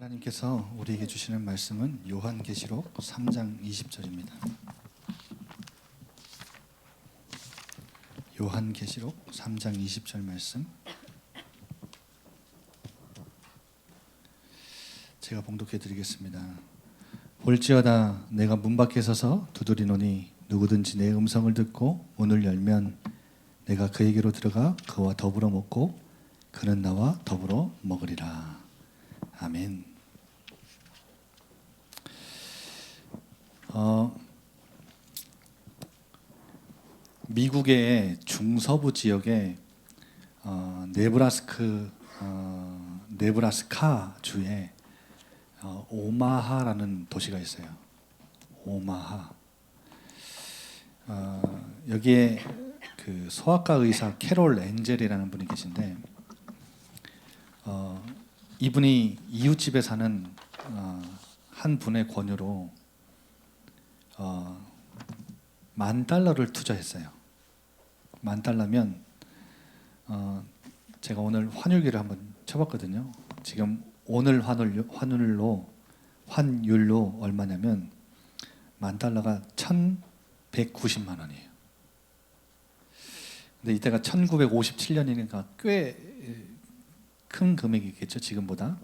하나님께서 우리에게 주시는 말씀은 요한계시록 3장 20절입니다. 요한계시록 3장 20절 말씀 제가 봉독해 드리겠습니다. 볼지어다 내가 문 밖에 서서 두드리노니 누구든지 내 음성을 듣고 문을 열면 내가 그에게로 들어가 그와 더불어 먹고 그는 나와 더불어 먹으리라. 아멘. 미국의 중서부 지역에 네브라스카 주에 오마하라는 도시가 있어요. 오마하. 여기에 그 소아과 의사 캐롤 엔젤이라는 분이 계신데 이분이 이웃집에 사는 한 분의 권유로 $10,000를 투자했어요. $10,000면 제가 오늘 환율기를 한번 쳐봤거든요. 지금 오늘 환율로 얼마냐면 $10,000가 1,190만 원이에요. 근데 이때가 1957년이니까 꽤 큰 금액이겠죠, 지금보다.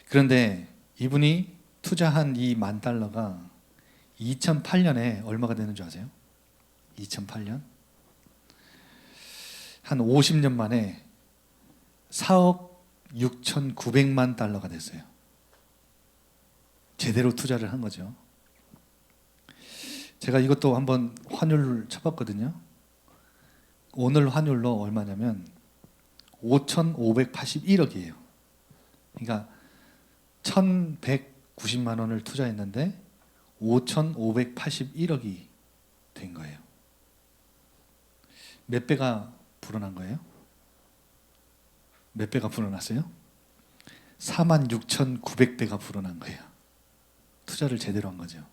그런데 이분이 투자한 이 $10,000가 2008년에 얼마가 되는 줄 아세요? 2008년? 한 50년 만에 4억 6,900만 달러가 됐어요. 제대로 투자를 한 거죠. 제가 이것도 한번 환율을 쳐봤거든요. 오늘 환율로 얼마냐면 5,581억이에요. 그러니까 1,190만 원을 투자했는데 5,581억이 된 거예요. 몇 배가 불어난 거예요? 몇 배가 불어났어요? 46,900배가 불어난 거예요. 투자를 제대로 한 거죠.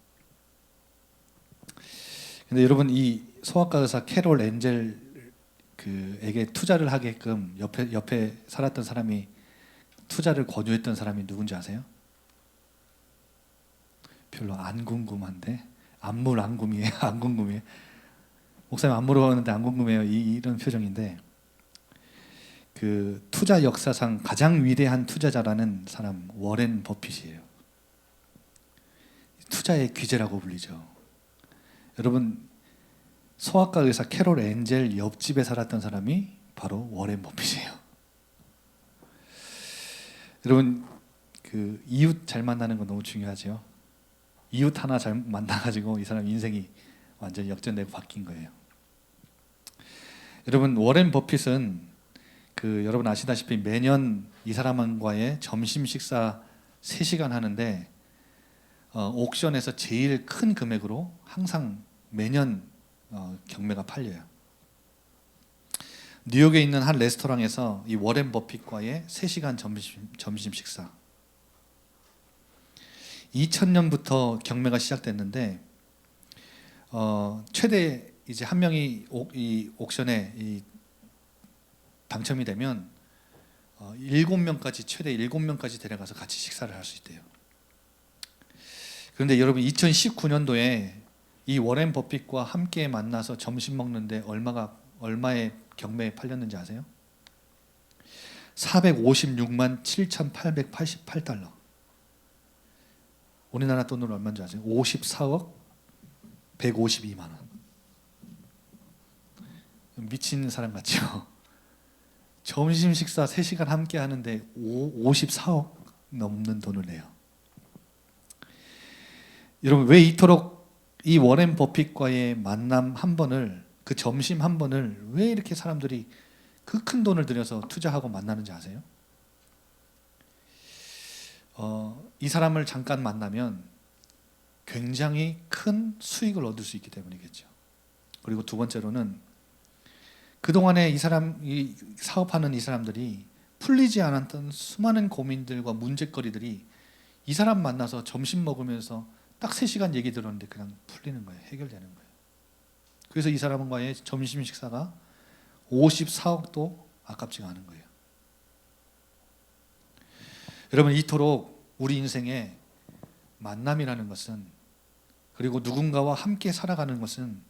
근데 여러분, 이 소아과 의사 캐롤 엔젤 그에게 투자를 하게끔 옆에 살았던 사람이, 투자를 권유했던 사람이 누군지 아세요? 별로 안 궁금한데, 안 궁금해요. 안 궁금해요. 목사님 안 물어봤는데 안 궁금해요. 이런 표정인데, 그 투자 역사상 가장 위대한 투자자라는 사람 워렌 버핏이에요. 투자의 귀재라고 불리죠. 여러분, 소아과 의사 캐롤 엔젤 옆집에 살았던 사람이 바로 워렌 버핏이에요. 여러분, 그 이웃 잘 만나는 거 너무 중요하죠. 이웃 하나 잘 만나가지고 이 사람 인생이 완전히 역전되고 바뀐 거예요. 여러분, 워렌 버핏은 여러분 아시다시피 매년 이 사람과의 점심 식사 3시간 하는데 옥션에서 제일 큰 금액으로 항상 매년 경매가 팔려요. 뉴욕에 있는 한 레스토랑에서 이 워렌 버핏과의 3시간 점심 식사. 2000년부터 경매가 시작됐는데 최대 이제 한 명이 이 옥션에 당첨이 되면 7명까지, 최대 7명까지 데려가서 같이 식사를 할 수 있대요. 그런데 여러분, 2019년도에 이 워렌 버핏과 함께 만나서 점심 먹는데 얼마의 경매에 팔렸는지 아세요? 456만 7,888달러. 우리나라 돈으로 얼마인지 아세요? 54억 152만 원. 미친 사람 같죠? 점심 식사 3시간 함께 하는데 54억 넘는 돈을 내요. 여러분, 왜 이토록 이 워렌 버핏과의 만남 한 번을, 그 점심 한 번을 왜 이렇게 사람들이 그 큰 돈을 들여서 투자하고 만나는지 아세요? 이 사람을 잠깐 만나면 굉장히 큰 수익을 얻을 수 있기 때문이겠죠. 그리고 두 번째로는 그동안에 이 사업하는 이 사람들이 풀리지 않았던 수많은 고민들과 문제거리들이 이 사람 만나서 점심 먹으면서 딱 3시간 얘기 들었는데 그냥 풀리는 거예요. 해결되는 거예요. 그래서 이 사람과의 점심 식사가 54억도 아깝지가 않은 거예요. 여러분, 이토록 우리 인생에 만남이라는 것은, 그리고 누군가와 함께 살아가는 것은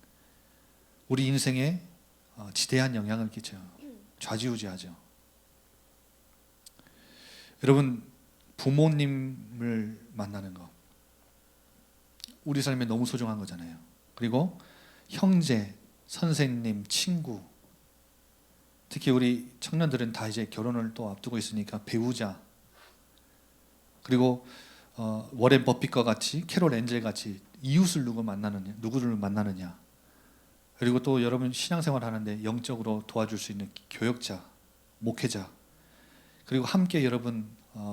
우리 인생에 지대한 영향을 끼쳐요. 좌지우지하죠. 여러분, 부모님을 만나는 거 우리 삶에 너무 소중한 거잖아요. 그리고 형제, 선생님, 친구, 특히 우리 청년들은 다 이제 결혼을 또 앞두고 있으니까 배우자, 그리고 워렌 버핏과 같이, 캐롤 앤젤 같이 이웃을 누구를 만나느냐, 그리고 또 여러분 신앙생활 하는데 영적으로 도와줄 수 있는 교역자, 목회자, 그리고 함께 여러분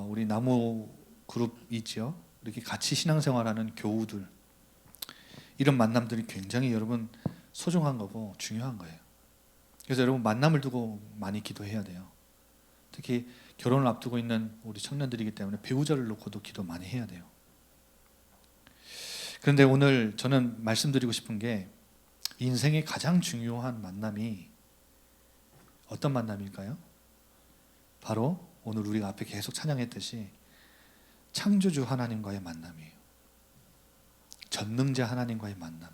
우리 나무 그룹 있죠. 이렇게 같이 신앙생활하는 교우들, 이런 만남들이 굉장히 여러분 소중한 거고 중요한 거예요. 그래서 여러분 만남을 두고 많이 기도해야 돼요. 특히 결혼을 앞두고 있는 우리 청년들이기 때문에 배우자를 놓고도 기도 많이 해야 돼요. 그런데 오늘 저는 말씀드리고 싶은 게, 인생의 가장 중요한 만남이 어떤 만남일까요? 바로 오늘 우리가 앞에 계속 찬양했듯이 창조주 하나님과의 만남이에요. 전능자 하나님과의 만남.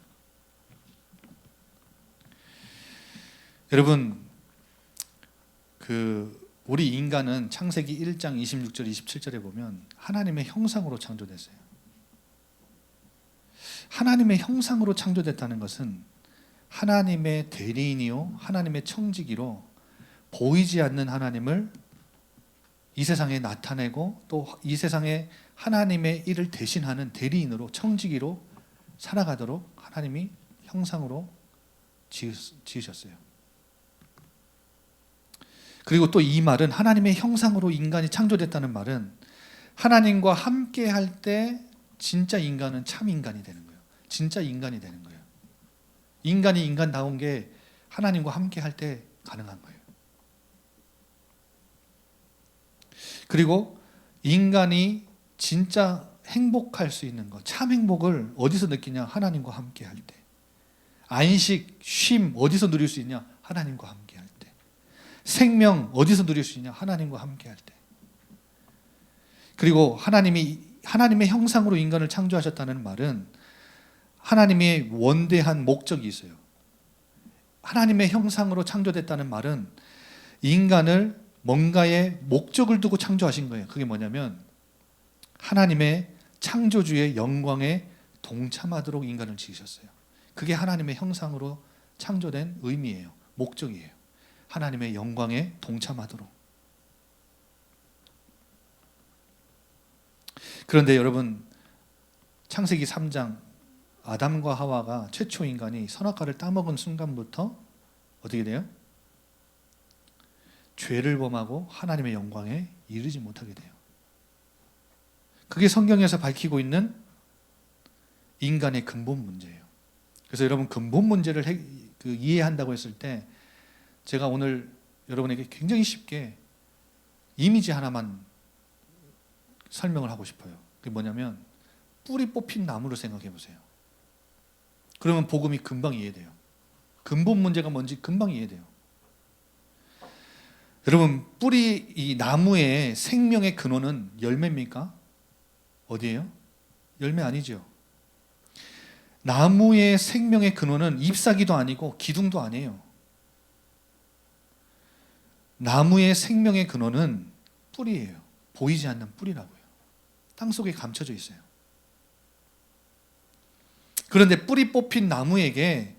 여러분, 우리 인간은 창세기 1장 26절 27절에 보면 하나님의 형상으로 창조됐어요. 하나님의 형상으로 창조됐다는 것은 하나님의 대리인이요 하나님의 청지기로 보이지 않는 하나님을 이 세상에 나타내고, 또 이 세상에 하나님의 일을 대신하는 대리인으로, 청지기로 살아가도록 하나님이 형상으로 지으셨어요. 그리고 또 이 말은, 하나님의 형상으로 인간이 창조됐다는 말은 하나님과 함께 할 때 진짜 인간은 참 인간이 되는 거예요. 진짜 인간이 되는 거예요. 인간이 인간다운 게 하나님과 함께 할 때 가능한 거예요. 그리고 인간이 진짜 행복할 수 있는 것, 참 행복을 어디서 느끼냐? 하나님과 함께 할 때. 안식, 쉼 어디서 누릴 수 있냐? 하나님과 함께 할 때. 생명 어디서 누릴 수 있냐? 하나님과 함께 할 때. 그리고 하나님의 형상으로 인간을 창조하셨다는 말은 하나님의 원대한 목적이 있어요. 하나님의 형상으로 창조됐다는 말은 인간을 뭔가의 목적을 두고 창조하신 거예요. 그게 뭐냐면 하나님의 창조주의 영광에 동참하도록 인간을 지으셨어요. 그게 하나님의 형상으로 창조된 의미예요. 목적이에요. 하나님의 영광에 동참하도록. 그런데 여러분, 창세기 3장 아담과 하와가, 최초 인간이 선악과를 따먹은 순간부터 어떻게 돼요? 죄를 범하고 하나님의 영광에 이르지 못하게 돼요. 그게 성경에서 밝히고 있는 인간의 근본 문제예요. 그래서 여러분, 근본 문제를 이해한다고 했을 때 제가 오늘 여러분에게 굉장히 쉽게 이미지 하나만 설명을 하고 싶어요. 그게 뭐냐면 뿌리 뽑힌 나무를 생각해 보세요. 그러면 복음이 금방 이해돼요. 근본 문제가 뭔지 금방 이해돼요. 여러분, 이 나무의 생명의 근원은 열매입니까? 어디예요? 열매 아니죠. 나무의 생명의 근원은 잎사귀도 아니고 기둥도 아니에요. 나무의 생명의 근원은 뿌리예요. 보이지 않는 뿌리라고요. 땅속에 감춰져 있어요. 그런데 뿌리 뽑힌 나무에게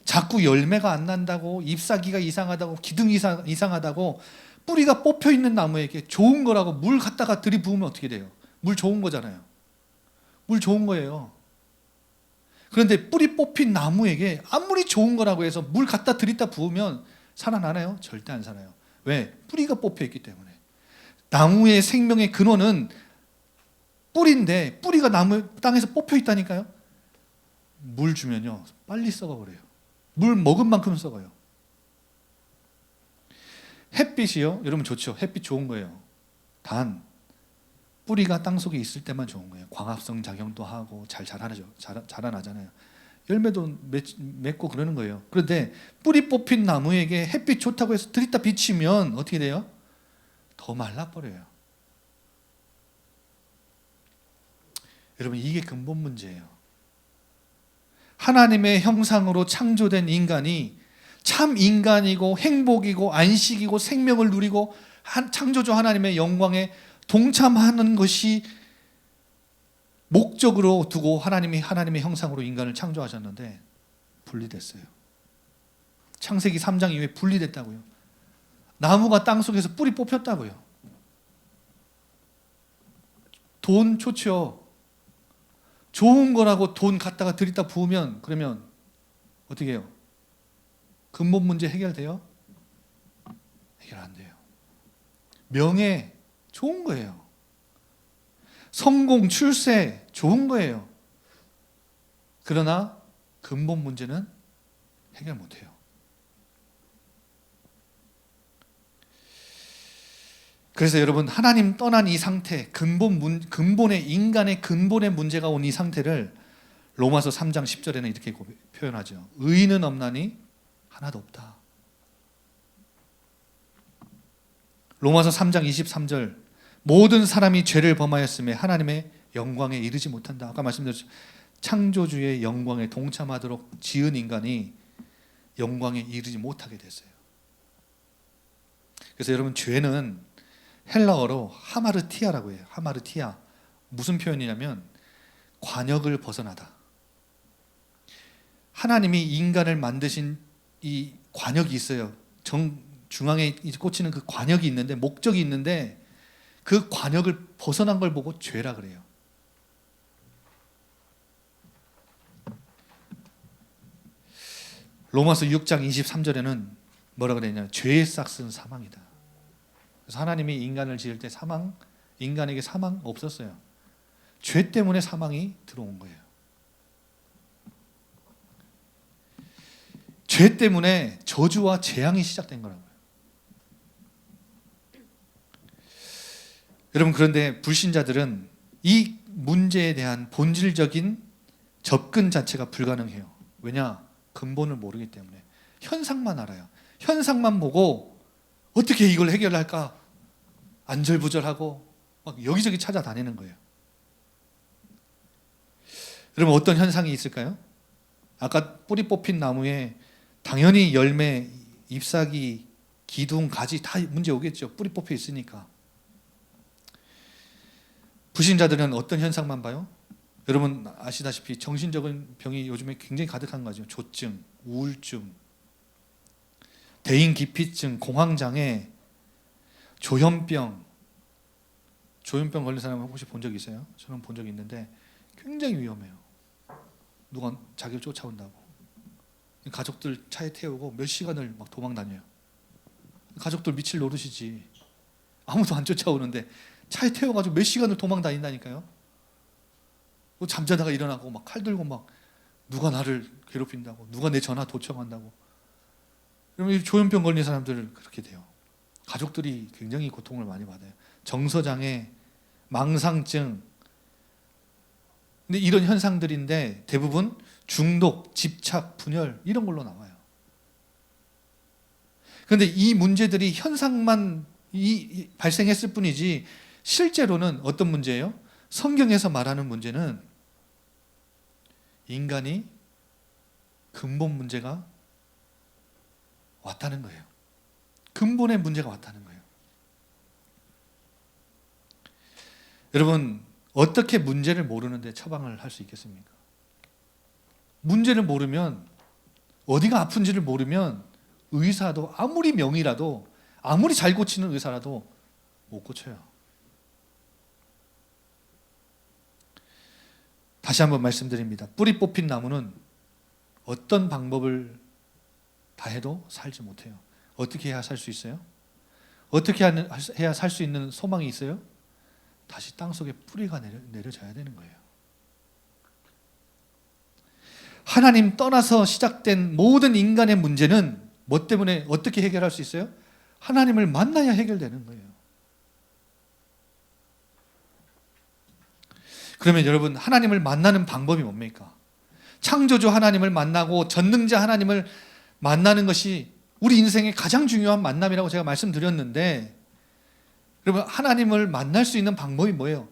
자꾸 열매가 안 난다고, 잎사귀가 이상하다고, 기둥이 이상하다고, 뿌리가 뽑혀 있는 나무에게 좋은 거라고 물 갖다가 들이부으면 어떻게 돼요? 물 좋은 거잖아요. 물 좋은 거예요. 그런데 뿌리 뽑힌 나무에게 아무리 좋은 거라고 해서 물 갖다 들이다 부으면 살아나나요? 절대 안 살아요. 왜? 뿌리가 뽑혀 있기 때문에. 나무의 생명의 근원은 뿌리인데, 뿌리가 땅에서 뽑혀 있다니까요. 물 주면요 빨리 썩어버려요. 물 먹은 만큼 썩어요. 햇빛이요, 여러분 좋죠. 햇빛 좋은 거예요. 단 뿌리가 땅속에 있을 때만 좋은 거예요. 광합성 작용도 하고 잘 자라나잖아요. 열매도 맺고 그러는 거예요. 그런데 뿌리 뽑힌 나무에게 햇빛 좋다고 해서 들이다 비치면 어떻게 돼요? 더 말라버려요. 여러분, 이게 근본 문제예요. 하나님의 형상으로 창조된 인간이 참 인간이고 행복이고 안식이고 생명을 누리고 창조주 하나님의 영광에 동참하는 것이 목적으로 두고 하나님의 형상으로 인간을 창조하셨는데 분리됐어요. 창세기 3장 이후에 분리됐다고요. 나무가 땅속에서 뿌리 뽑혔다고요. 돈 좋죠. 좋은 거라고 돈 갖다가 들이다 부으면 그러면 어떻게 해요? 근본 문제 해결돼요? 해결 안 돼요. 명예 좋은 거예요. 성공, 출세 좋은 거예요. 그러나 근본 문제는 해결 못 해요. 그래서 여러분, 하나님 떠난 이 상태, 근본의 인간의 근본의 문제가 온 이 상태를 로마서 3장 10절에는 이렇게 표현하죠. 의인은 없나니 하나도 없다. 로마서 3장 23절, 모든 사람이 죄를 범하였음에 하나님의 영광에 이르지 못한다. 아까 말씀드렸죠. 창조주의 영광에 동참하도록 지은 인간이 영광에 이르지 못하게 됐어요. 그래서 여러분, 죄는 헬라어로 하마르티아라고 해요. 하마르티아. 무슨 표현이냐면 관역을 벗어나다. 하나님이 인간을 만드신 이 관역이 있어요. 중앙에 꽂히는 그 관역이 있는데, 목적이 있는데 그 관역을 벗어난 걸 보고 죄라 그래요. 로마서 6장 23절에는 뭐라 그랬냐? 죄의 싹은 사망이다. 그래서 하나님이 인간을 지을 때 인간에게 사망 없었어요. 죄 때문에 사망이 들어온 거예요. 죄 때문에 저주와 재앙이 시작된 거라고요. 여러분, 그런데 불신자들은 이 문제에 대한 본질적인 접근 자체가 불가능해요. 왜냐? 근본을 모르기 때문에. 현상만 알아요. 현상만 보고 어떻게 이걸 해결할까? 안절부절하고 막 여기저기 찾아다니는 거예요. 여러분, 어떤 현상이 있을까요? 아까 뿌리 뽑힌 나무에 당연히 열매, 잎사귀, 기둥, 가지 다 문제 오겠죠. 뿌리 뽑혀 있으니까. 불신자들은 어떤 현상만 봐요? 여러분 아시다시피 정신적인 병이 요즘에 굉장히 가득한 거죠. 조증, 우울증, 대인기피증, 공황장애, 조현병. 조현병 걸린 사람 혹시 본 적 있어요? 저는 본 적이 있는데 굉장히 위험해요. 누가 자기를 쫓아온다고. 가족들 차에 태우고 몇 시간을 막 도망 다녀요. 가족들 미칠 노릇이지. 아무도 안 쫓아오는데 차에 태워가지고 몇 시간을 도망 다닌다니까요. 잠자다가 일어나고 막 칼 들고 막 누가 나를 괴롭힌다고, 누가 내 전화 도청한다고. 그러면 조현병 걸린 사람들 그렇게 돼요. 가족들이 굉장히 고통을 많이 받아요. 정서장애, 망상증. 근데 이런 현상들인데 대부분 중독, 집착, 분열 이런 걸로 나와요. 그런데 이 문제들이 현상만 발생했을 뿐이지 실제로는 어떤 문제예요? 성경에서 말하는 문제는 인간이 근본 문제가 왔다는 거예요. 근본의 문제가 왔다는 거예요. 여러분, 어떻게 문제를 모르는데 처방을 할 수 있겠습니까? 문제를 모르면, 어디가 아픈지를 모르면 의사도 아무리 명의라도, 아무리 잘 고치는 의사라도 못 고쳐요. 다시 한번 말씀드립니다. 뿌리 뽑힌 나무는 어떤 방법을 다 해도 살지 못해요. 어떻게 해야 살 수 있어요? 어떻게 해야 살 수 있는 소망이 있어요? 다시 땅속에 뿌리가 내려져야 되는 거예요. 하나님 떠나서 시작된 모든 인간의 문제는 뭐 때문에 어떻게 해결할 수 있어요? 하나님을 만나야 해결되는 거예요. 그러면 여러분, 하나님을 만나는 방법이 뭡니까? 창조주 하나님을 만나고 전능자 하나님을 만나는 것이 우리 인생의 가장 중요한 만남이라고 제가 말씀드렸는데, 여러분, 하나님을 만날 수 있는 방법이 뭐예요?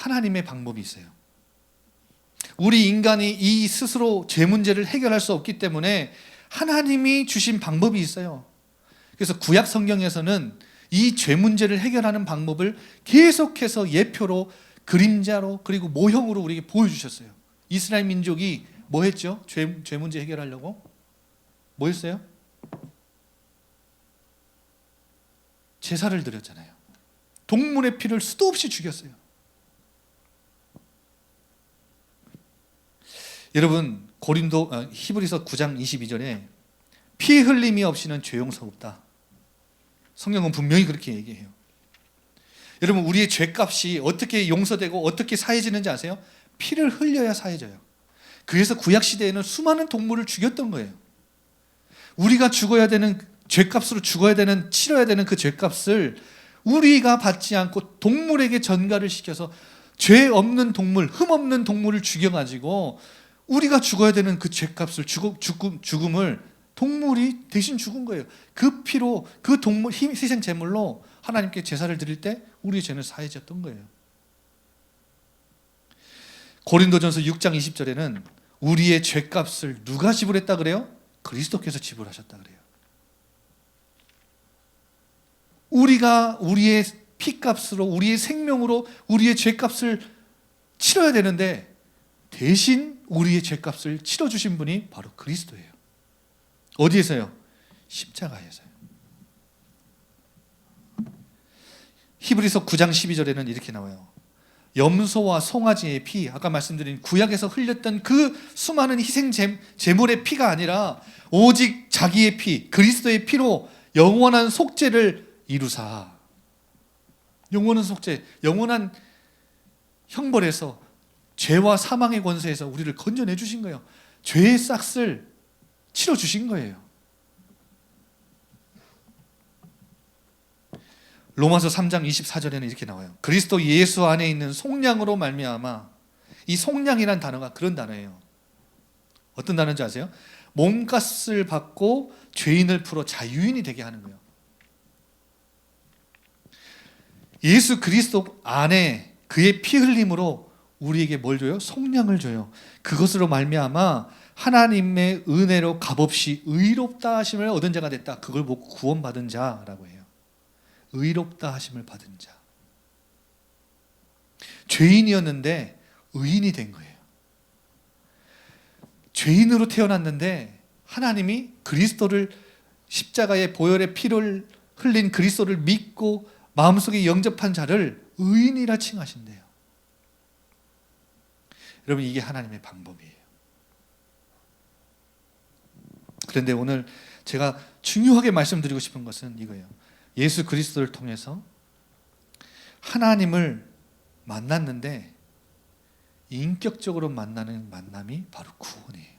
하나님의 방법이 있어요. 우리 인간이 이 스스로 죄 문제를 해결할 수 없기 때문에 하나님이 주신 방법이 있어요. 그래서 구약 성경에서는 이 죄 문제를 해결하는 방법을 계속해서 예표로, 그림자로, 그리고 모형으로 우리에게 보여주셨어요. 이스라엘 민족이 뭐 했죠? 죄 문제 해결하려고? 뭐 했어요? 제사를 드렸잖아요. 동물의 피를 수도 없이 죽였어요. 여러분, 히브리서 9장 22절에 피 흘림이 없이는 죄 용서 없다. 성경은 분명히 그렇게 얘기해요. 여러분, 우리의 죄값이 어떻게 용서되고 어떻게 사해지는지 아세요? 피를 흘려야 사해져요. 그래서 구약시대에는 수많은 동물을 죽였던 거예요. 우리가 죽어야 되는, 죄값으로 죽어야 되는, 치러야 되는 그 죄값을 우리가 받지 않고 동물에게 전가를 시켜서 죄 없는 동물, 흠 없는 동물을 죽여가지고 우리가 죽어야 되는 그 죄값을, 죽음을 동물이 대신 죽은 거예요. 그 피로, 그 동물 희생 제물로 하나님께 제사를 드릴 때 우리의 죄는 사해졌던 거예요. 고린도전서 6장 20절에는 우리의 죄값을 누가 지불했다 그래요? 그리스도께서 지불하셨다 그래요. 우리가 우리의 피값으로, 우리의 생명으로 우리의 죄값을 치러야 되는데 대신 우리의 죄값을 치러주신 분이 바로 그리스도예요. 어디에서요? 십자가에서요. 히브리서 9장 12절에는 이렇게 나와요. 염소와 송아지의 피, 아까 말씀드린 구약에서 흘렸던 그 수많은 희생 제물의 피가 아니라 오직 자기의 피, 그리스도의 피로 영원한 속죄를 이루사. 영원한 속죄, 영원한 형벌에서, 죄와 사망의 권세에서 우리를 건져내 주신 거예요. 죄의 싹을 치러 주신 거예요. 로마서 3장 24절에는 이렇게 나와요. 그리스도 예수 안에 있는 속량으로 말미암아. 이 속량이란 단어가 그런 단어예요. 어떤 단어인지 아세요? 몸값을 받고 죄인을 풀어 자유인이 되게 하는 거예요. 예수 그리스도 안에 그의 피 흘림으로 우리에게 뭘 줘요? 속량을 줘요. 그것으로 말미암아 하나님의 은혜로 값없이 의롭다 하심을 얻은 자가 됐다. 그걸 보고 구원받은 자라고 해요. 의롭다 하심을 받은 자. 죄인이었는데 의인이 된 거예요. 죄인으로 태어났는데 하나님이 그리스도를, 십자가의 보혈의 피를 흘린 그리스도를 믿고 마음속에 영접한 자를 의인이라 칭하신대요. 여러분, 이게 하나님의 방법이에요. 그런데 오늘 제가 중요하게 말씀드리고 싶은 것은 이거예요. 예수 그리스도를 통해서 하나님을 만났는데 인격적으로 만나는 만남이 바로 구원이에요.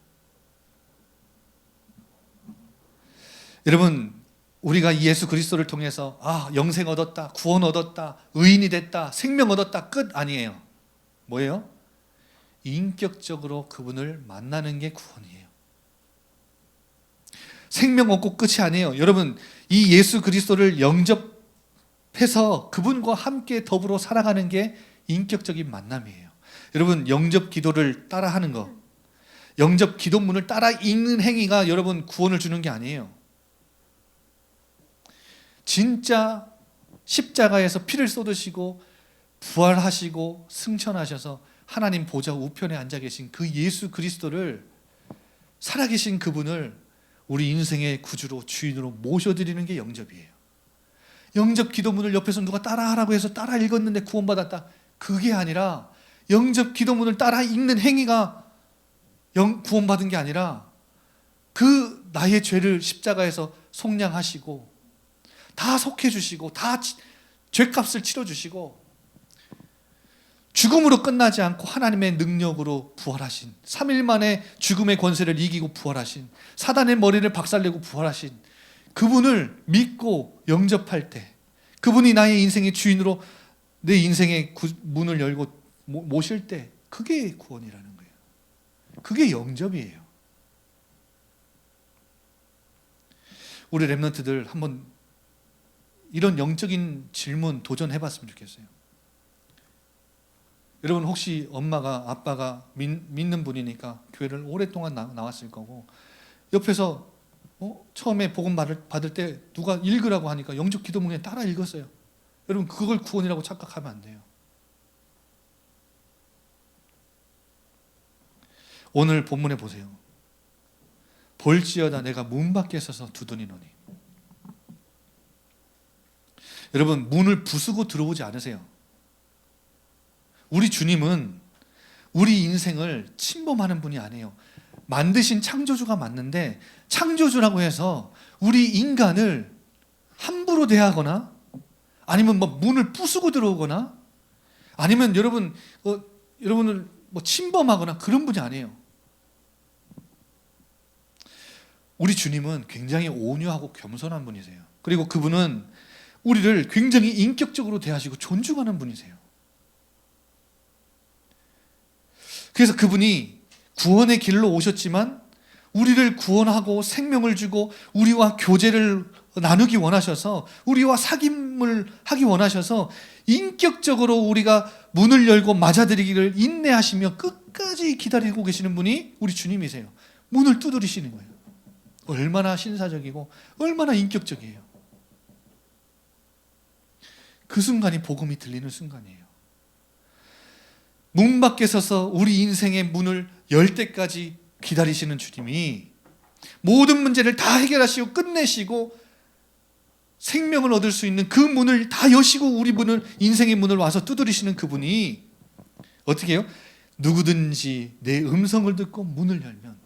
여러분, 우리가 예수 그리스도를 통해서 영생 얻었다, 구원 얻었다, 의인이 됐다, 생명 얻었다, 끝 아니에요. 뭐예요? 인격적으로 그분을 만나는 게 구원이에요. 생명 얻고 끝이 아니에요. 여러분, 이 예수 그리스도를 영접해서 그분과 함께 더불어 살아가는 게 인격적인 만남이에요. 여러분, 영접 기도를 따라하는 거, 영접 기도문을 따라 읽는 행위가 여러분 구원을 주는 게 아니에요. 진짜 십자가에서 피를 쏟으시고 부활하시고 승천하셔서 하나님 보좌 우편에 앉아 계신 그 예수 그리스도를, 살아계신 그분을 우리 인생의 구주로, 주인으로 모셔드리는 게 영접이에요. 영접 기도문을 옆에서 누가 따라하라고 해서 따라 읽었는데 구원받았다, 그게 아니라 영접 기도문을 따라 읽는 행위가 구원받은 게 아니라 그 나의 죄를 십자가에서 속량하시고 다 속해주시고 다 죄값을 치러주시고 죽음으로 끝나지 않고 하나님의 능력으로 부활하신, 3일 만에 죽음의 권세를 이기고 부활하신, 사단의 머리를 박살내고 부활하신 그분을 믿고 영접할 때, 그분이 나의 인생의 주인으로 내 인생의 문을 열고 모실 때, 그게 구원이라는 거예요. 그게 영접이에요. 우리 렘넌트들 한번 이런 영적인 질문 도전해봤으면 좋겠어요. 여러분 혹시 엄마가 아빠가 믿는 분이니까 교회를 오랫동안 나왔을 거고 옆에서 처음에 복음 받을 때 누가 읽으라고 하니까 영적 기도문에 따라 읽었어요. 여러분 그걸 구원이라고 착각하면 안 돼요. 오늘 본문에 보세요. 볼지어다 내가 문 밖에 서서 두드리노니. 여러분 문을 부수고 들어오지 않으세요. 우리 주님은 우리 인생을 침범하는 분이 아니에요. 만드신 창조주가 맞는데 창조주라고 해서 우리 인간을 함부로 대하거나 아니면 뭐 문을 부수고 들어오거나 아니면 여러분을 침범하거나 그런 분이 아니에요. 우리 주님은 굉장히 온유하고 겸손한 분이세요. 그리고 그분은 우리를 굉장히 인격적으로 대하시고 존중하는 분이세요. 그래서 그분이 구원의 길로 오셨지만 우리를 구원하고 생명을 주고 우리와 교제를 나누기 원하셔서 우리와 사귐을 하기 원하셔서 인격적으로 우리가 문을 열고 맞아들이기를 인내하시며 끝까지 기다리고 계시는 분이 우리 주님이세요. 문을 두드리시는 거예요. 얼마나 신사적이고 얼마나 인격적이에요. 그 순간이 복음이 들리는 순간이에요. 문 밖에 서서 우리 인생의 문을 열 때까지 기다리시는 주님이 모든 문제를 다 해결하시고 끝내시고 생명을 얻을 수 있는 그 문을 다 여시고 우리 문을 인생의 문을 와서 두드리시는 그분이 어떻게 해요? 누구든지 내 음성을 듣고 문을 열면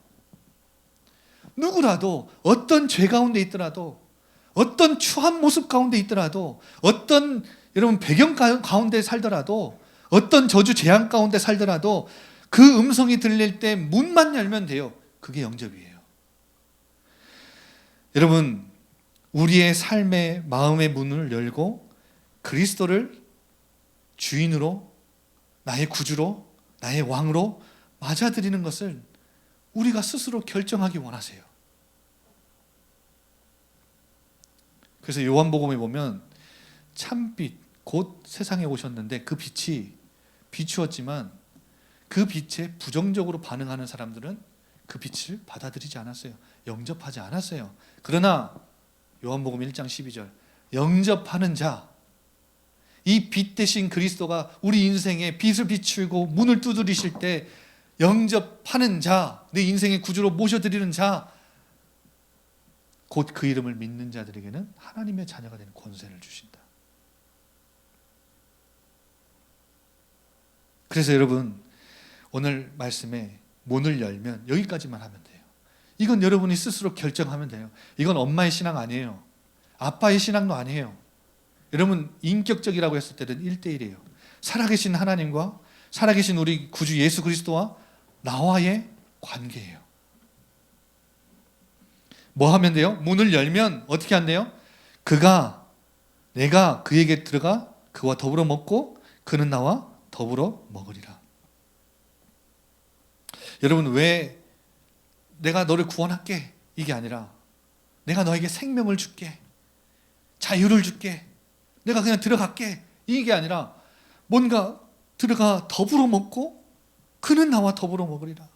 누구라도 어떤 죄 가운데 있더라도 어떤 추한 모습 가운데 있더라도 어떤 여러분 배경 가운데 살더라도 어떤 저주 재앙 가운데 살더라도 그 음성이 들릴 때 문만 열면 돼요. 그게 영접이에요. 여러분 우리의 삶의 마음의 문을 열고 그리스도를 주인으로 나의 구주로 나의 왕으로 맞아들이는 것을 우리가 스스로 결정하기 원하세요. 그래서 요한복음에 보면 참빛 곧 세상에 오셨는데 그 빛이 비추었지만 그 빛에 부정적으로 반응하는 사람들은 그 빛을 받아들이지 않았어요. 영접하지 않았어요. 그러나 요한복음 1장 12절 영접하는 자, 이 빛 대신 그리스도가 우리 인생에 빛을 비추고 문을 두드리실 때 영접하는 자, 내 인생의 구주로 모셔드리는 자, 곧 그 이름을 믿는 자들에게는 하나님의 자녀가 되는 권세를 주신다. 그래서 여러분 오늘 말씀에 문을 열면 여기까지만 하면 돼요. 이건 여러분이 스스로 결정하면 돼요. 이건 엄마의 신앙 아니에요. 아빠의 신앙도 아니에요. 여러분 인격적이라고 했을 때는 1대1이에요. 살아계신 하나님과 살아계신 우리 구주 예수 그리스도와 나와의 관계예요. 뭐 하면 돼요? 문을 열면 어떻게 한대요? 내가 그에게 들어가 그와 더불어 먹고 그는 나와 더불어 먹으리라. 여러분 왜 내가 너를 구원할게 이게 아니라 내가 너에게 생명을 줄게, 자유를 줄게, 내가 그냥 들어갈게 이게 아니라 뭔가 들어가 더불어 먹고 그는 나와 더불어 먹으리라.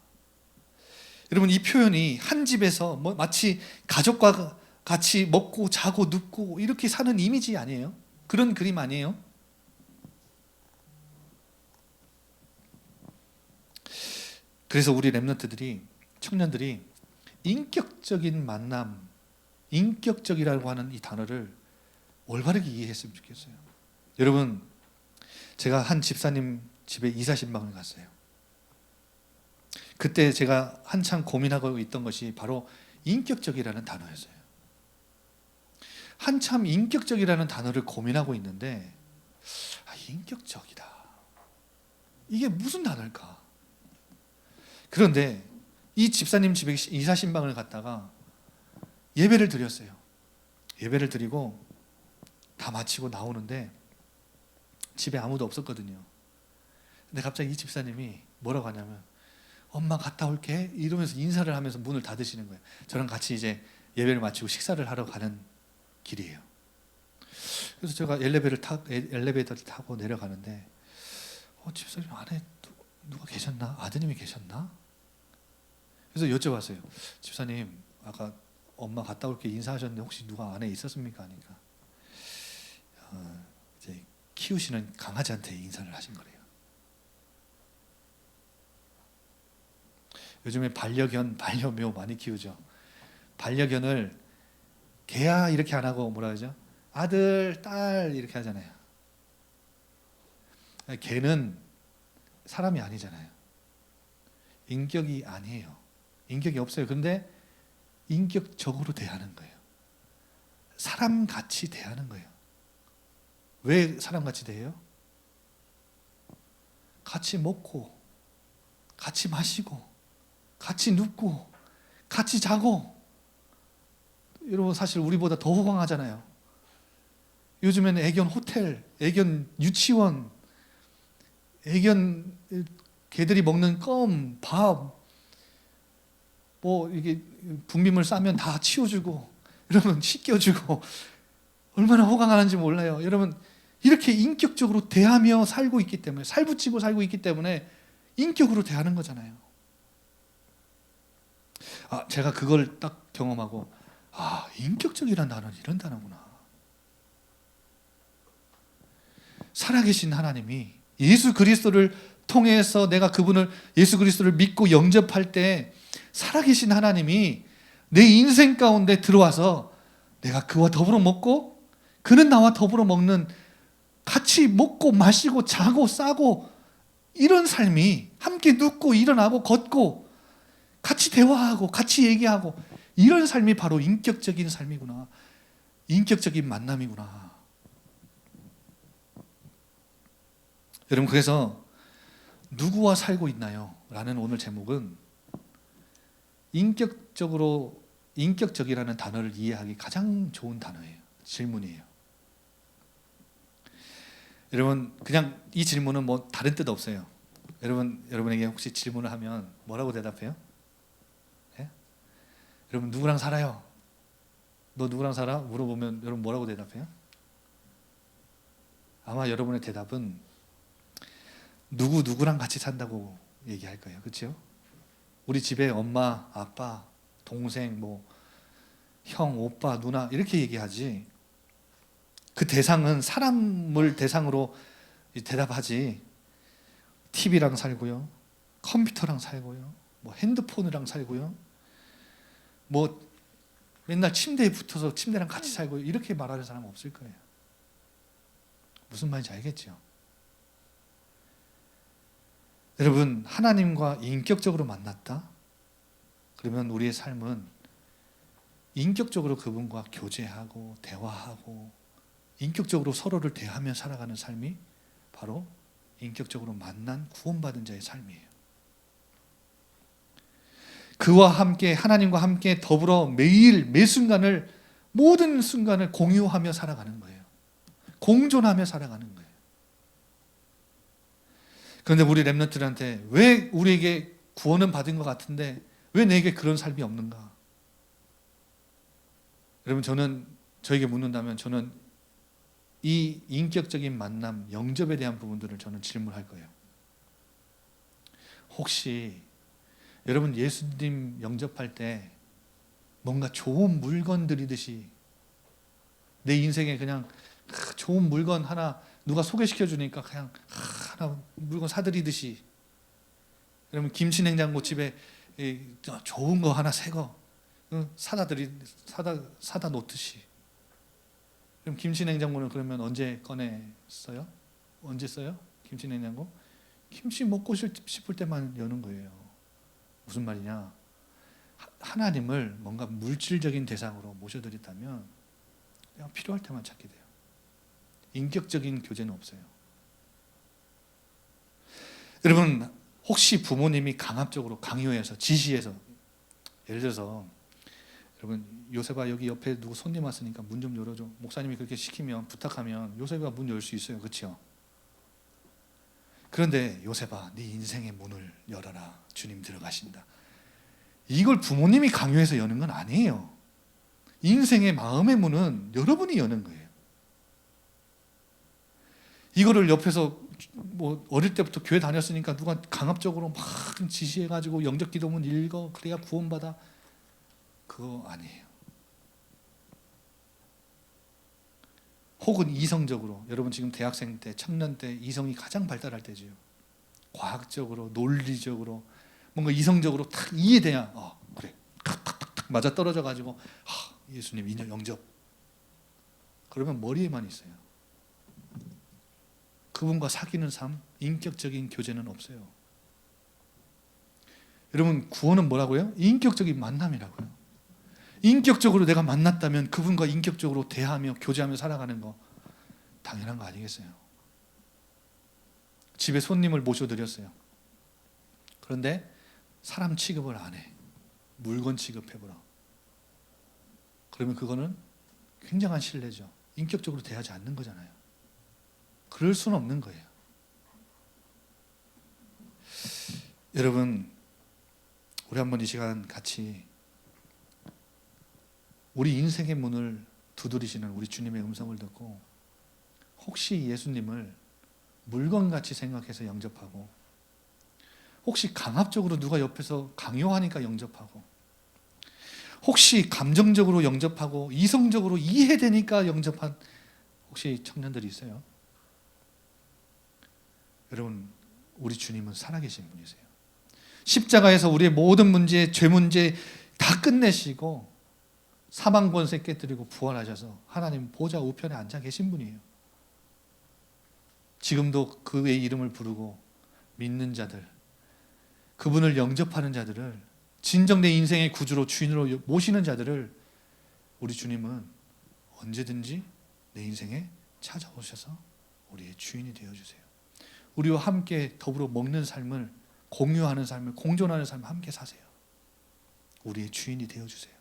여러분 이 표현이 한 집에서 마치 가족과 같이 먹고 자고 눕고 이렇게 사는 이미지 아니에요? 그런 그림 아니에요? 그래서 우리 렘넌트들이 청년들이 인격적인 만남, 인격적이라고 하는 이 단어를 올바르게 이해했으면 좋겠어요. 여러분 제가 한 집사님 집에 이사 신방을 갔어요. 그때 제가 한참 고민하고 있던 것이 바로 인격적이라는 단어였어요. 한참 인격적이라는 단어를 고민하고 있는데 인격적이다. 이게 무슨 단어일까? 그런데 이 집사님 집에 이사 신방을 갔다가 예배를 드렸어요. 예배를 드리고 다 마치고 나오는데 집에 아무도 없었거든요. 근데 갑자기 이 집사님이 뭐라고 하냐면 엄마 갔다 올게 이러면서 인사를 하면서 문을 닫으시는 거예요. 저랑 같이 이제 예배를 마치고 식사를 하러 가는 길이에요. 그래서 제가 엘리베이터를 타고 내려가는데 집사님 안에 누가 계셨나? 아드님이 계셨나? 그래서 여쭤봤어요. 집사님 아까 엄마 갔다 올게 인사하셨는데 혹시 누가 안에 있었습니까? 하니까 이제 키우시는 강아지한테 인사를 하신 거래요. 요즘에 반려견, 반려묘 많이 키우죠. 반려견을 개야 이렇게 안 하고 뭐라 그러죠? 아들, 딸 이렇게 하잖아요. 개는 사람이 아니잖아요. 인격이 아니에요. 인격이 없어요. 근데 인격적으로 대하는 거예요. 사람같이 대하는 거예요. 왜 사람같이 대해요? 같이 먹고, 같이 마시고, 같이 눕고, 같이 자고. 여러분 사실 우리보다 더 호강하잖아요. 요즘에는 애견 호텔, 애견 유치원, 애견 개들이 먹는 껌, 밥, 뭐 이게 분비물 싸면 다 치워주고, 여러분 씻겨주고 얼마나 호강하는지 몰라요. 여러분 이렇게 인격적으로 대하며 살고 있기 때문에, 살붙이고 살고 있기 때문에 인격으로 대하는 거잖아요. 제가 그걸 딱 경험하고 인격적이라는 단어는 이런 단어구나. 살아계신 하나님이 예수 그리스도를 통해서 내가 그분을 예수 그리스도를 믿고 영접할 때 살아계신 하나님이 내 인생 가운데 들어와서 내가 그와 더불어 먹고 그는 나와 더불어 먹는, 같이 먹고 마시고 자고 싸고 이런 삶이, 함께 눕고 일어나고 걷고 같이 대화하고 같이 얘기하고 이런 삶이 바로 인격적인 삶이구나. 인격적인 만남이구나. 여러분 그래서 누구와 살고 있나요? 라는 오늘 제목은 인격적이라는 단어를 이해하기 가장 좋은 단어예요. 질문이에요. 여러분 그냥 이 질문은 뭐 다른 뜻 없어요. 여러분에게 혹시 질문을 하면 뭐라고 대답해요? 네? 여러분 누구랑 살아요? 너 누구랑 살아? 물어보면 여러분 뭐라고 대답해요? 아마 여러분의 대답은 누구랑 같이 산다고 얘기할 거예요. 그렇죠? 우리 집에 엄마, 아빠, 동생, 형, 오빠, 누나 이렇게 얘기하지, 그 대상은 사람을 대상으로 대답하지, TV랑 살고요, 컴퓨터랑 살고요, 핸드폰이랑 살고요, 맨날 침대에 붙어서 침대랑 같이 살고요, 이렇게 말하는 사람은 없을 거예요. 무슨 말인지 알겠죠? 여러분 하나님과 인격적으로 만났다? 그러면 우리의 삶은 인격적으로 그분과 교제하고 대화하고 인격적으로 서로를 대하며 살아가는 삶이 바로 인격적으로 만난 구원받은 자의 삶이에요. 그와 함께, 하나님과 함께 더불어 매일 매 순간을, 모든 순간을 공유하며 살아가는 거예요. 공존하며 살아가는 거예요. 그런데 우리 렘넌트들한테 왜 우리에게 구원은 받은 것 같은데 왜 내게 그런 삶이 없는가? 여러분 저에게 묻는다면 저는 이 인격적인 만남, 영접에 대한 부분들을 저는 질문할 거예요. 혹시 여러분 예수님 영접할 때 뭔가 좋은 물건 드리듯이 내 인생에 그냥 좋은 물건 하나 누가 소개시켜 주니까 그냥 하나 물건 사드리듯이, 여러분 김치냉장고 집에 좋은 거 하나 새 거 사다 놓듯이, 그럼 김치냉장고는 그러면 언제 꺼내 써요? 언제 써요? 김치냉장고? 김치 먹고 싶을 때만 여는 거예요. 무슨 말이냐? 하나님을 뭔가 물질적인 대상으로 모셔드렸다면 그냥 필요할 때만 찾게 돼요. 인격적인 교제는 없어요. 여러분 혹시 부모님이 강압적으로 강요해서 지시해서, 예를 들어서 여러분 요셉아 여기 옆에 누구 손님 왔으니까 문 좀 열어줘, 목사님이 그렇게 시키면, 부탁하면 요셉아 문 열 수 있어요. 그렇죠? 그런데 요셉아 네 인생의 문을 열어라, 주님 들어가신다, 이걸 부모님이 강요해서 여는 건 아니에요. 인생의 마음의 문은 여러분이 여는 거예요. 이거를 옆에서 뭐 어릴 때부터 교회 다녔으니까 누가 강압적으로 막 지시해가지고 영적 기도문 읽어 그래야 구원받아, 그거 아니에요. 혹은 이성적으로, 여러분 지금 대학생 때, 청년 때 이성이 가장 발달할 때지요. 과학적으로, 논리적으로, 뭔가 이성적으로 탁 이해돼야 그래, 탁탁탁탁 맞아 떨어져 가지고 예수님 인연 영접. 그러면 머리에만 있어요. 그분과 사귀는 삶, 인격적인 교제는 없어요. 여러분 구원은 뭐라고요? 인격적인 만남이라고요. 인격적으로 내가 만났다면 그분과 인격적으로 대하며 교제하며 살아가는 거 당연한 거 아니겠어요? 집에 손님을 모셔드렸어요. 그런데 사람 취급을 안 해. 물건 취급해보라. 그러면 그거는 굉장한 신뢰죠. 인격적으로 대하지 않는 거잖아요. 그럴 수는 없는 거예요. 여러분, 우리 한번 이 시간 같이 우리 인생의 문을 두드리시는 우리 주님의 음성을 듣고, 혹시 예수님을 물건같이 생각해서 영접하고, 혹시 강압적으로 누가 옆에서 강요하니까 영접하고, 혹시 감정적으로 영접하고 이성적으로 이해되니까 영접한 혹시 청년들이 있어요? 여러분, 우리 주님은 살아계신 분이세요. 십자가에서 우리의 모든 문제, 죄 문제 다 끝내시고 사망 권세 깨뜨리고 부활하셔서 하나님 보좌 우편에 앉아 계신 분이에요. 지금도 그의 이름을 부르고 믿는 자들, 그분을 영접하는 자들을, 진정 내 인생의 구주로 주인으로 모시는 자들을 우리 주님은 언제든지 내 인생에 찾아오셔서 우리의 주인이 되어주세요. 우리와 함께 더불어 먹는 삶을, 공유하는 삶을, 공존하는 삶을 함께 사세요. 우리의 주인이 되어주세요.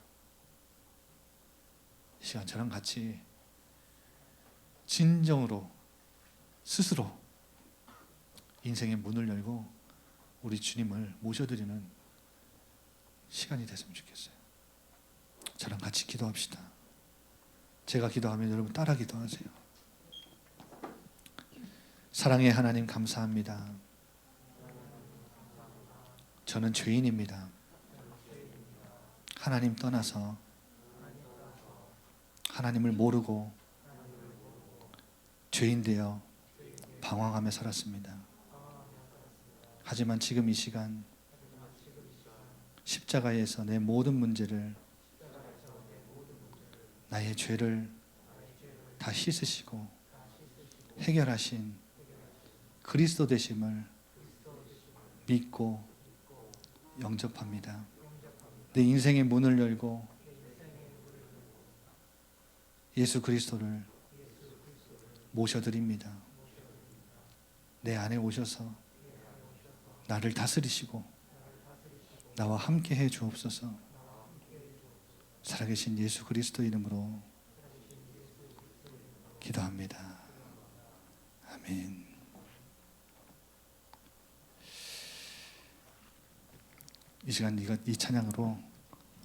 이 시간 저랑 같이 진정으로 스스로 인생의 문을 열고 우리 주님을 모셔드리는 시간이 됐으면 좋겠어요. 저랑 같이 기도합시다. 제가 기도하면 여러분 따라 기도하세요. 사랑의 하나님 감사합니다. 저는 죄인입니다. 하나님 떠나서 하나님을 모르고 죄인 되어 방황하며 살았습니다. 하지만 지금 이 시간 십자가에서 내 모든 문제를, 나의 죄를 다 씻으시고 해결하신 그리스도 되심을 믿고 영접합니다. 내 인생의 문을 열고 예수 그리스도를 모셔드립니다. 내 안에 오셔서 나를 다스리시고 나와 함께 해 주옵소서. 살아계신 예수 그리스도 이름으로 기도합니다. 아멘. 이 시간 이 찬양으로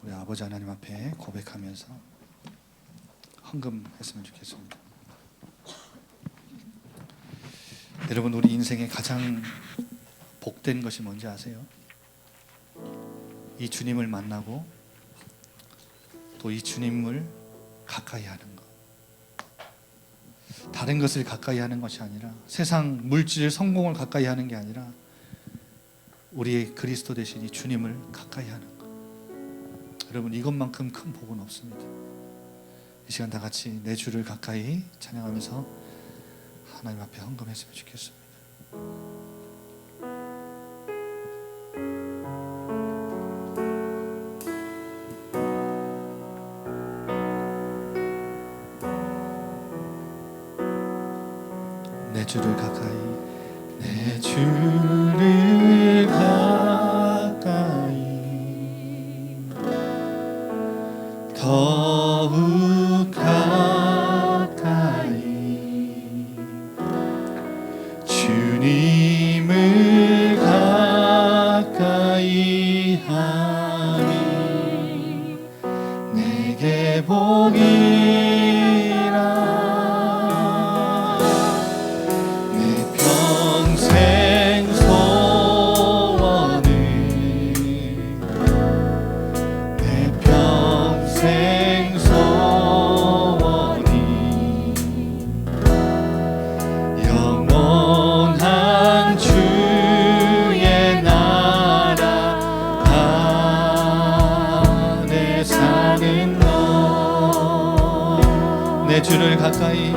우리 아버지 하나님 앞에 고백하면서 헌금했으면 좋겠습니다. 여러분, 우리 인생의 가장 복된 것이 뭔지 아세요? 이 주님을 만나고 또 이 주님을 가까이 하는 것. 다른 것을 가까이 하는 것이 아니라, 세상 물질 성공을 가까이 하는 게 아니라 우리의 그리스도 되신 이 주님을 가까이 하는 것. 여러분, 이것만큼 큰 복은 없습니다. 이 시간 다 같이 내 주를 가까이 찬양하면서 하나님 앞에 헌금했으면 좋겠습니다. 내 주를 가까이, 내 주를 가까이 더욱 가까이 주님을 가까이 하니 내게 복이라 내 평생 내 주를 가까이,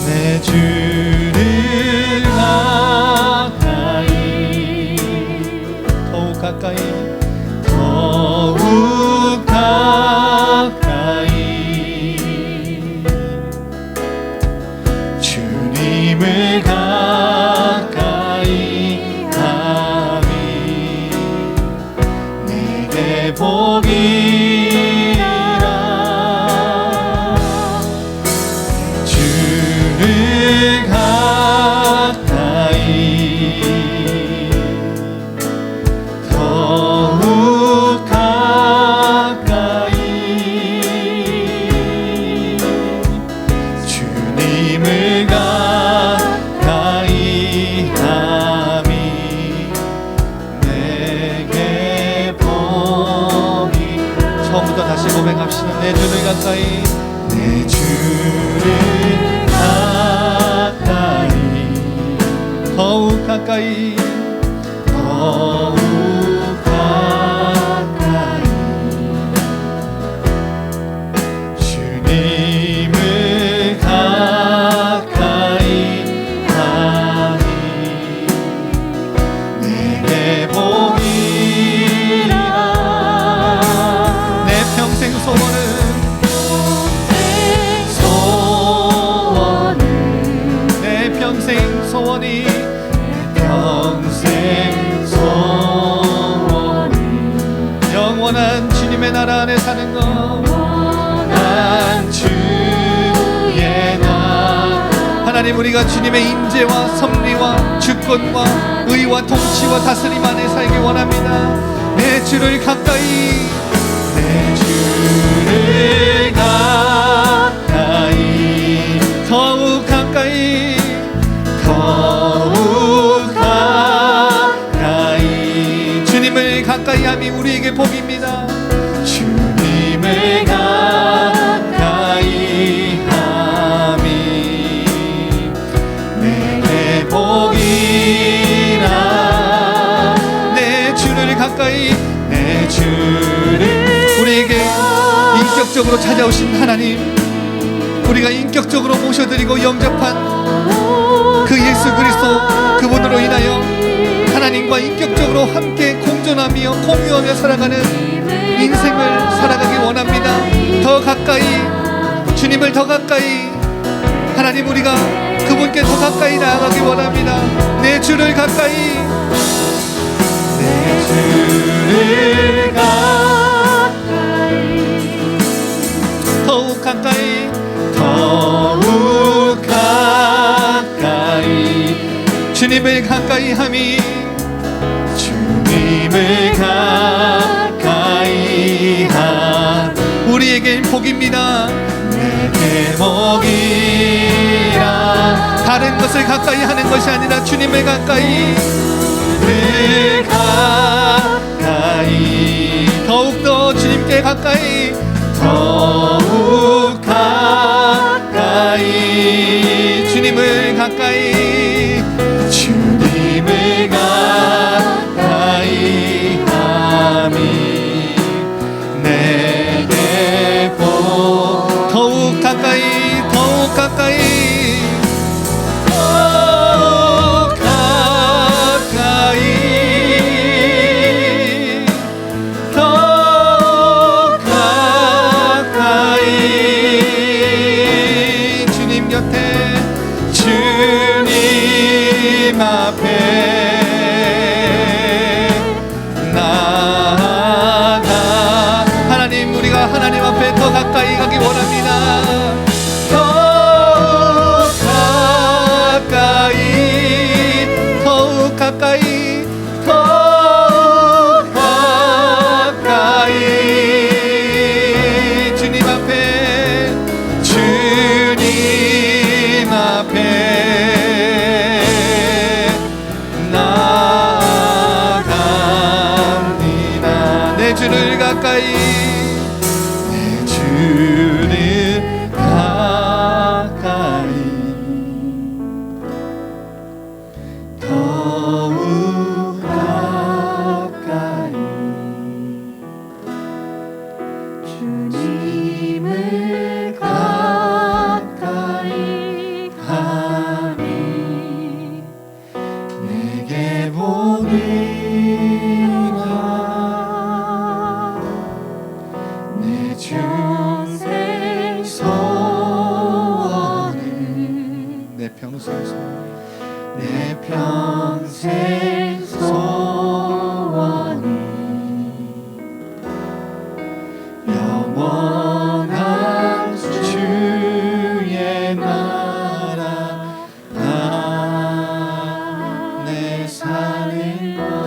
내 주를 가까이, 더욱 가까이, 더욱 가까이, 주님을 가까이 하니 내게 복이라. 주를 가까이, 더욱 가까이, 주님을 가까이 함이 내게 복이. 처음부터 다시 고백합시다. 내 주를 가까이, 내 주를 가까이, 더욱 가까이, 더욱 가까이, 주님을 가까이 하니 내게 복이라. 내 평생 소원은, 내 평생 소원이, 평생 소원이 영원한 주님의 나라 안에 사는 것, 영원한 주의 나라. 하나님, 우리가 주님의 임재와 섭리와 주권과 의와 통치와 다스림 안에 살기 원합니다. 내 주를 가까이, 내 주를 가까이, 더욱 가까이, 더욱 가까이, 주님을 가까이 함이 우리에게 복입니다. 주님을 가까이 함이 내게 복이라. 내 주를 가까이, 내 주를, 우리에게 인격적으로 찾아오신 하나님, 우리가 인격적으로 모셔드리고 영접한 그 예수 그리스도, 그분으로 인하여 하나님과 인격적으로 함께 공존하며 공유하며 살아가는 인생을 살아가기 원합니다. 더 가까이, 주님을 더 가까이, 하나님, 우리가 그분께 더 가까이 나아가기 원합니다. 내 주를 가까이, 내 주를 가까이, 더욱 가까이, 더욱 가까이, 주님을 가까이 함이, 주님을 가까이 함 우리에게 복입니다. 내게 복이라. 다른 것을 가까이 하는 것이 아니라 주님을 가까이, 늘 가까이, 더욱더 주님께 가까이, 더욱 가까이, 주님을 가까이, 주님을 가까이 함이 내게 복. 더욱 가까이, 더욱 가까이, 더욱 가까이, 더욱 가까이, 주님 곁에, 주님 앞에 나아가. 하나님, 우리가 하나님 앞에 더 가까이 가기 원합니다. 더욱 가까이, 더욱 가까이, 더욱 가까이, 주님 앞에, 주님 앞에 나아갑니다. 내 주를 가까이, 내 주를 내 중생 소원은 내 평생 소원은 영원한 주의 나라 안에 사는 것